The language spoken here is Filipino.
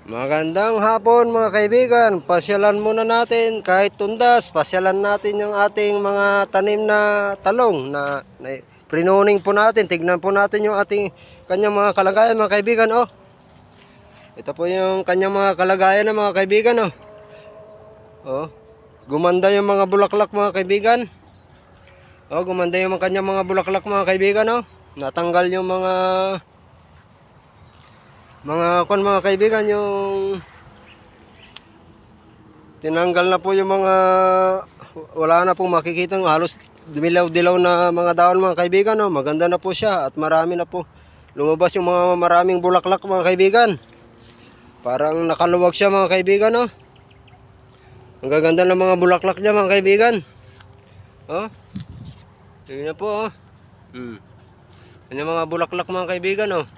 Magandang hapon mga kaibigan. Pasyalan muna natin kahit tundas. Pasyalan natin yung ating mga tanim na talong na prinuning po natin. Tignan po natin yung ating kanyang mga kalagayan mga kaibigan. Oh. Ito po yung kanyang mga kalagayan na mga kaibigan. Oh. Oh. Gumanda yung mga bulaklak mga kaibigan. Oh, gumanda yung kanyang mga bulaklak mga kaibigan. Oh. Natanggal yung mga kaibigan, yung tinanggal na po yung mga wala na pong makikita, halos dilaw-dilaw na mga dahon mga kaibigan. Oh. Maganda na po siya at marami na po lumabas yung mga maraming bulaklak mga kaibigan. Parang nakaluwag siya mga kaibigan. Oh. Ang gaganda ng mga bulaklak niya mga kaibigan. Oh. Tingnan po. Oh. Yan yung mga bulaklak mga kaibigan. Oh.